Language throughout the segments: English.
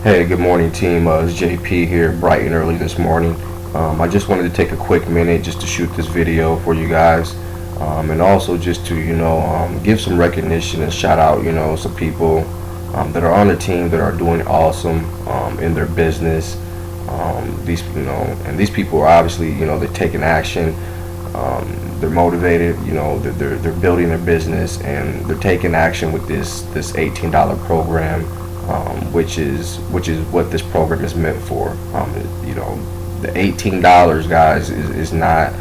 Hey, good morning, team. It's JP here, bright and early this morning. I just wanted to take a quick minute just to shoot this video for you guys, and also just to give some recognition and shout out some people that are on the team that are doing awesome in their business. These people are obviously they're taking action. They're motivated. They're building their business and they're taking action with this $18 program, which is what this program is meant for. The $18, guys, is not.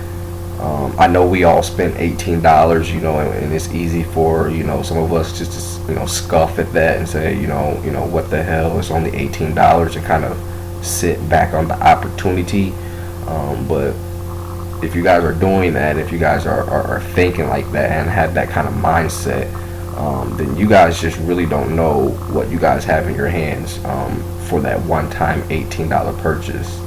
I know we all spend $18, and it's easy for some of us just to scoff at that and say what the hell, it's only $18, and kind of sit back on the opportunity. But if you guys are doing that, if you guys are thinking like that and have that kind of mindset, then you guys just really don't know what you guys have in your hands for that one-time $18 purchase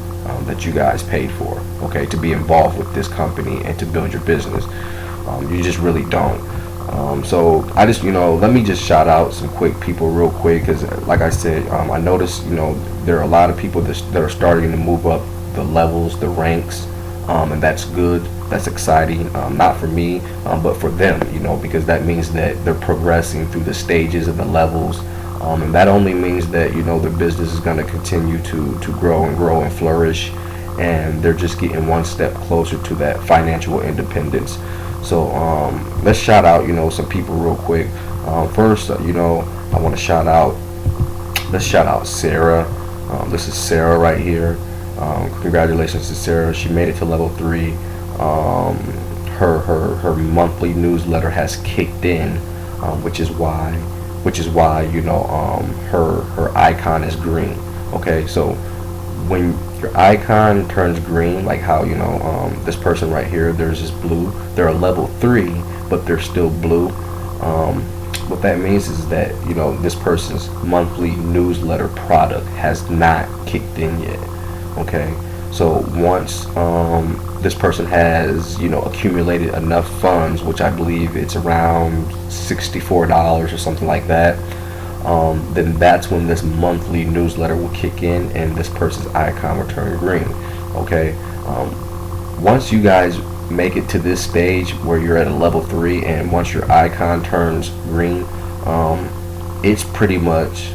that you guys paid for, okay, to be involved with this company and to build your business. You just really don't. So I just, let me just shout out some quick people real quick, because like I said, I noticed, there are a lot of people that are starting to move up the levels, the ranks, and that's good. That's exciting, not for me, but for them, because that means that they're progressing through the stages and the levels, and that only means that their business is going to continue to grow and grow and flourish, and they're just getting one step closer to that financial independence. So let's shout out some people real quick. First, I want to shout out. Let's shout out Sarah. This is Sarah right here. Congratulations to Sarah. She made it to level 3. Her monthly newsletter has kicked in, which is why her icon is green. Okay, so when your icon turns green, like how this person right here, there's this blue. They're a level 3, but they're still blue. What that means is that this person's monthly newsletter product has not kicked in yet. Okay, so once this person has accumulated enough funds, which I believe it's around $64 or something like that, then that's when this monthly newsletter will kick in and this person's icon will turn green. Okay, once you guys make it to this stage where you're at a level 3 and once your icon turns green, it's pretty much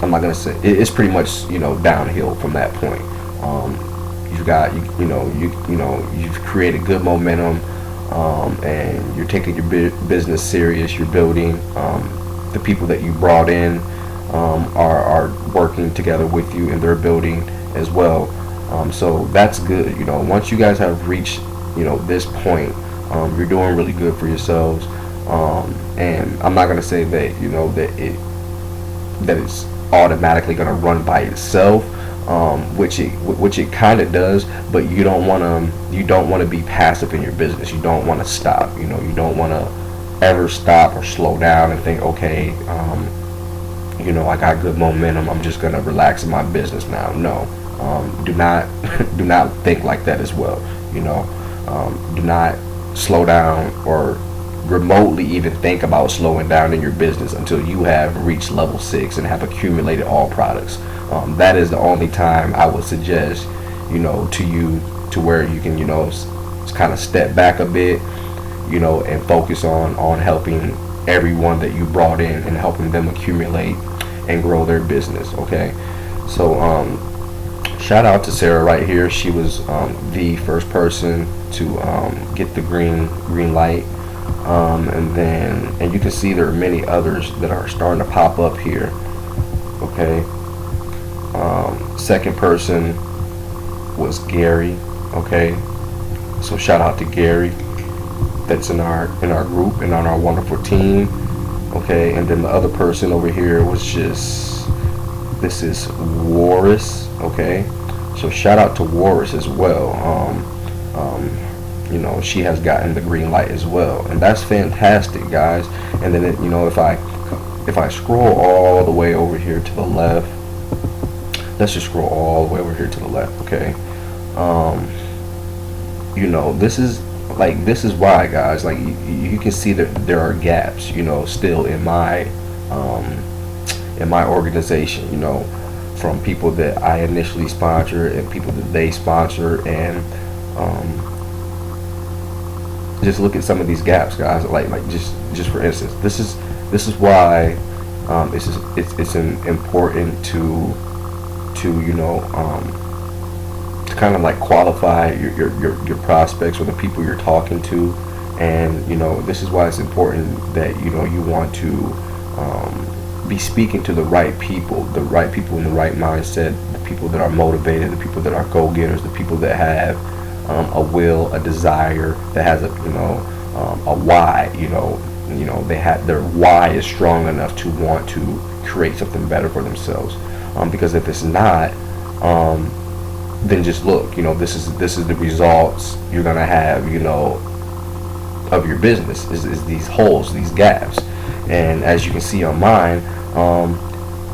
I'm not gonna say it's pretty much downhill from that point. You've created good momentum, and you're taking your business serious. You're building. The people that you brought in are working together with you, and they're building as well. So that's good. Once you guys have reached this point, you're doing really good for yourselves. And I'm not gonna say that that it's automatically going to run by itself, which it kind of does, but you don't want to be passive in your business. You don't want to stop. You don't want to ever stop or slow down and think, okay, I got good momentum, I'm just going to relax in my business now. No, do not do not think like that as well. Do not slow down or remotely even think about slowing down in your business until you have reached level 6 and have accumulated all products. That is the only time I would suggest to you, to where you can kind of step back a bit, and focus on helping everyone that you brought in and helping them accumulate and grow their business. Okay, so shout out to Sarah right here. She was the first person to get the green light. And you can see there are many others that are starting to pop up here. Okay, second person was Gary. Okay, so shout out to Gary. That's in our group and on our wonderful team. Okay, and then the other person over here was this is Warris. Okay, so shout out to Warris as well. She has gotten the green light as well, and that's fantastic, guys. And then if I scroll all the way over here to the left, let's just scroll all the way over here to the left. Okay, this is why, guys, like you can see that there are gaps still in my in my organization, you know, from people that I initially sponsor and people that they sponsor, and just look at some of these gaps, guys. Like just for instance, this is why it's important to you know, to kind of like qualify your prospects or the people you're talking to. And you know, this is why it's important that, you know, you want to be speaking to the right people in the right mindset, the people that are motivated, the people that are go-getters, the people that have a will, a desire, that has a, you know, a why. You know, they have, their why is strong enough to want to create something better for themselves. Because if it's not, then just look, you know, this is the results you're gonna have, you know, of your business, is these holes, these gaps. And as you can see on mine,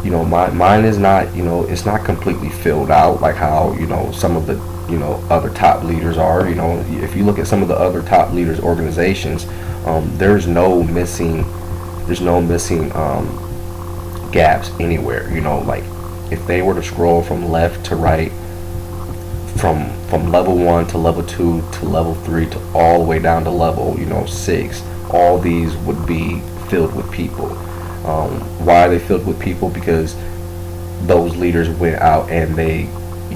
you know, mine is not, you know, it's not completely filled out like how, you know, some of the, you know, other top leaders are. You know, if you look at some of the other top leaders organizations, there's no missing gaps anywhere. You know, like if they were to scroll from left to right, from level 1 to level 2 to level 3 to all the way down to level, you know, 6, all these would be filled with people. Why are they filled with people? Because those leaders went out and they,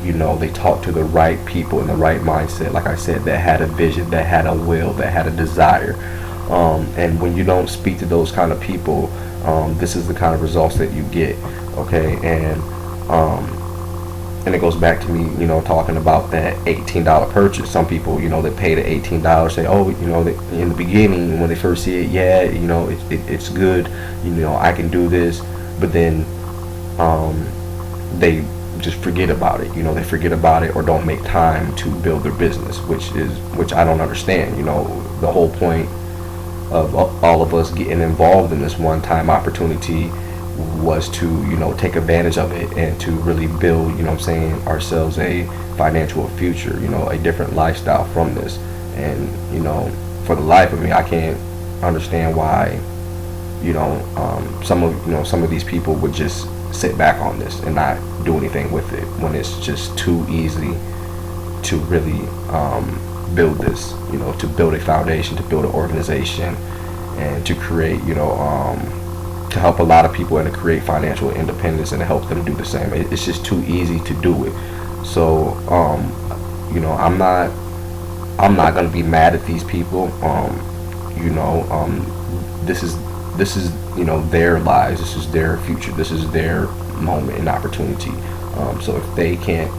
you know, they talked to the right people in the right mindset, like I said, that had a vision, that had a will, that had a desire. And when you don't speak to those kind of people, this is the kind of results that you get. Okay. And it goes back to me, you know, talking about that $18 purchase. Some people, you know, they pay the $18, say, oh, you know, in the beginning when they first see it, yeah, you know, it's good, you know, I can do this, but then they just forget about it. You know, they forget about it or don't make time to build their business, which I don't understand. You know, the whole point of all of us getting involved in this one-time opportunity was to, you know, take advantage of it and to really build, you know what I'm saying, ourselves a financial future, you know, a different lifestyle from this. And, you know, for the life of me, I can't understand why, you know, some of these people would just sit back on this and not do anything with it, when it's just too easy to really build this, you know, to build a foundation, to build an organization, and to create, you know, to help a lot of people and to create financial independence and to help them do the same. It's just too easy to do it. So, you know, I'm not gonna be mad at these people. You know, this is, you know, their lives. This is their future. This is their moment and opportunity. So if they can't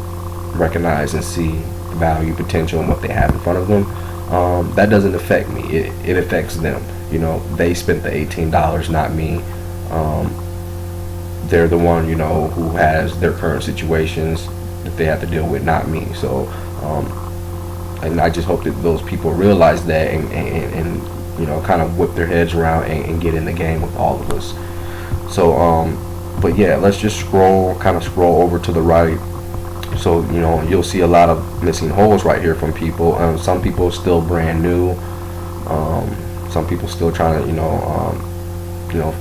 recognize and see value, potential, and what they have in front of them, that doesn't affect me. It affects them. You know, they spent the $18, not me. They're the one, you know, who has their current situations that they have to deal with, not me. So, and I just hope that those people realize that and you know, kind of whip their heads around and get in the game with all of us. So, but yeah, let's just kind of scroll over to the right. So, you know, you'll see a lot of missing holes right here from people. Some people still brand new. Some people still trying to, you know,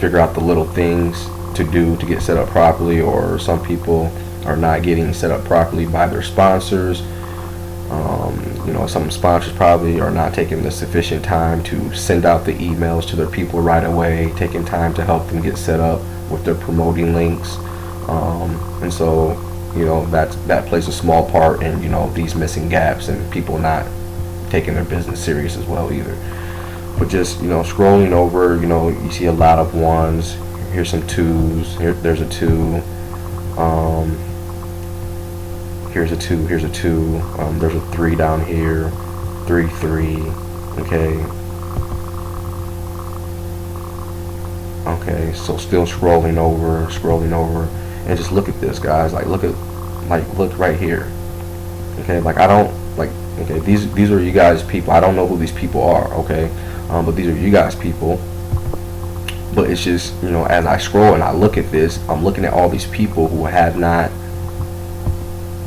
figure out the little things to do to get set up properly, or some people are not getting set up properly by their sponsors. You know, some sponsors probably are not taking the sufficient time to send out the emails to their people right away, taking time to help them get set up with their promoting links. And so, you know, that plays a small part in, you know, these missing gaps and people not taking their business serious as well either. But just, you know, scrolling over, you know, you see a lot of ones. Here's some twos. There's a two. Here's a two. Here's a two. There's a 3 down here. 3, 3. Okay. Okay. So still scrolling over, and just look at this, guys. Like look right here. Okay. Like I don't like. Okay. These are you guys people. I don't know who these people are. Okay. But these are you guys people. But it's just, you know, as I scroll and I look at this, I'm looking at all these people who have not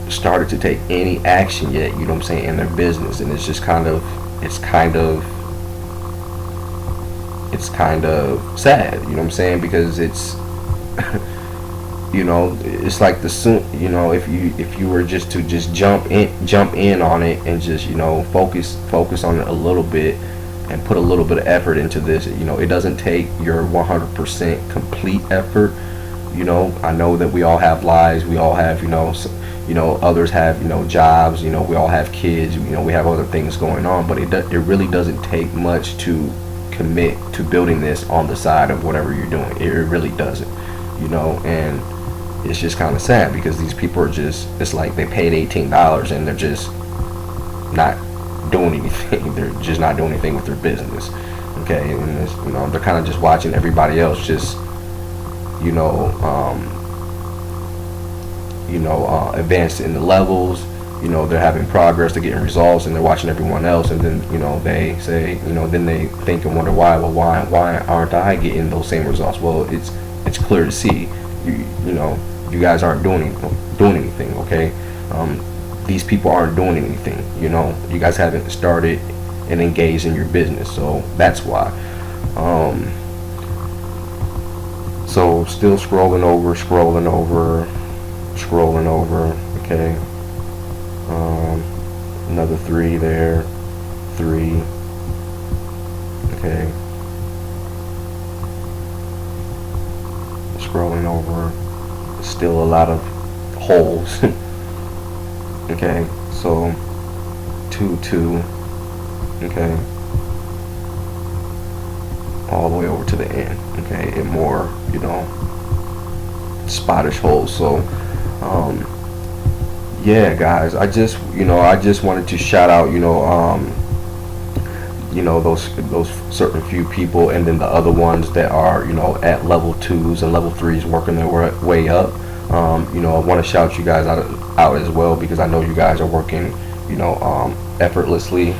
started to take any action yet, you know what I'm saying, in their business. And it's just kind of sad, you know what I'm saying, because it's You know, it's like the soon, you know, if you were just to just jump in on it and just, you know, focus on it a little bit and put a little bit of effort into this. You know, it doesn't take your 100% complete effort. You know, I know that we all have lives, we all have, you know, others have, you know, jobs, you know, we all have kids, you know, we have other things going on, but it really doesn't take much to commit to building this on the side of whatever you're doing. It really doesn't, you know. And it's just kind of sad because these people are just, it's like they paid $18 and they're just not doing anything. They're just not doing anything with their business. Okay, and it's, you know, they're kind of just watching everybody else just, you know, advance in the levels. You know, they're having progress, they're getting results, and they're watching everyone else, and then, you know, they say, you know, then they think and wonder why. Well, why aren't I getting those same results? Well, it's clear to see. You know, you guys aren't doing anything. Okay, these people aren't doing anything. You know, you guys haven't started and engaged in your business, so that's why. So still scrolling over. Okay, another 3 there, 3. Okay, scrolling over, still a lot of holes. Okay, so 2. Okay, all the way over to the end. Okay, and more, you know, spottish holes. So yeah, guys, I just wanted to shout out, those certain few people, and then the other ones that are, you know, at level 2s and level 3s working their way up. I want to shout you guys out as well, because I know you guys are working, effortlessly.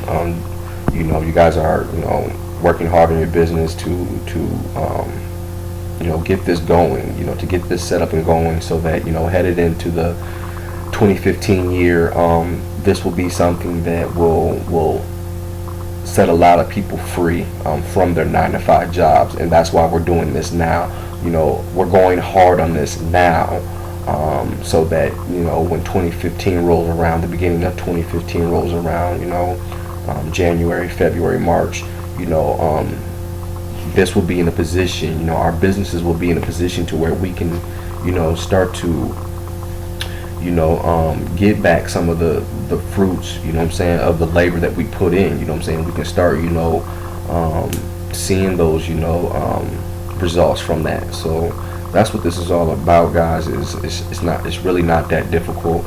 You guys are, working hard in your business to get this going, to get this set up and going, so that, headed into the 2015 year, this will be something that will set a lot of people free from their 9-to-5 jobs. And that's why we're doing this now. We're going hard on this now, so that when 2015 rolls around, the beginning of 2015 rolls around, January, February, March, this will be in a position, our businesses will be in a position to where we can, start to, get back some of the fruits, of the labor that we put in. We can start, seeing those, results from that. So that's what this is all about, guys. It's really not that difficult.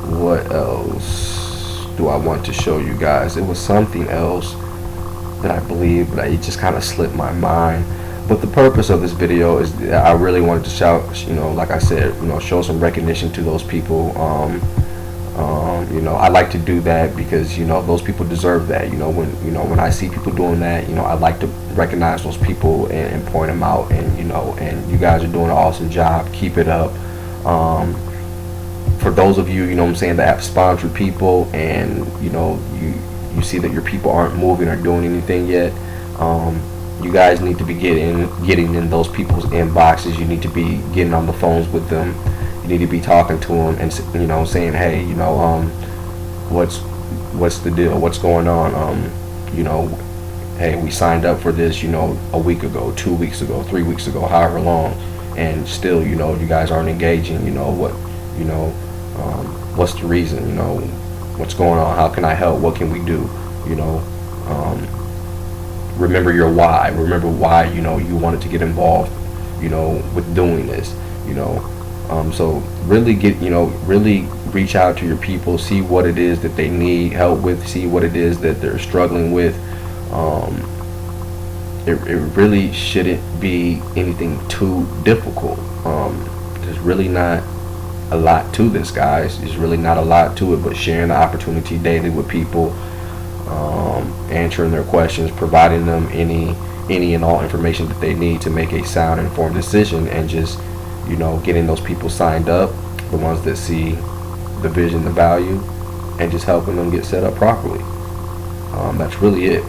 What else do I want to show you guys? It was something else that I believe, but it just kind of slipped my mind. But the purpose of this video is that I really wanted to shout, like I said, show some recognition to those people. I like to do that because, those people deserve that. When I see people doing that, I like to recognize those people and point them out. And, and you guys are doing an awesome job. Keep it up. For those of you, that have sponsored people, and, you see that your people aren't moving or doing anything yet, you guys need to be getting in those people's inboxes. You need to be getting on the phones with them. You need to be talking to them and, saying, hey, what's the deal? What's going on? Hey, we signed up for this, a week ago, 2 weeks ago, 3 weeks ago, however long, and still, you guys aren't engaging. What's the reason? What's going on? How can I help? What can we do? Remember your why. Remember why, you wanted to get involved, with doing this, so really really reach out to your people, see what it is that they need help with, see what it is that they're struggling with. It really shouldn't be anything too difficult. There's really not a lot to this, guys. There's really not a lot to it, but sharing the opportunity daily with people, answering their questions, providing them any and all information that they need to make a sound, informed decision, and just, getting those people signed up, the ones that see the vision, the value, and just helping them get set up properly. That's really it.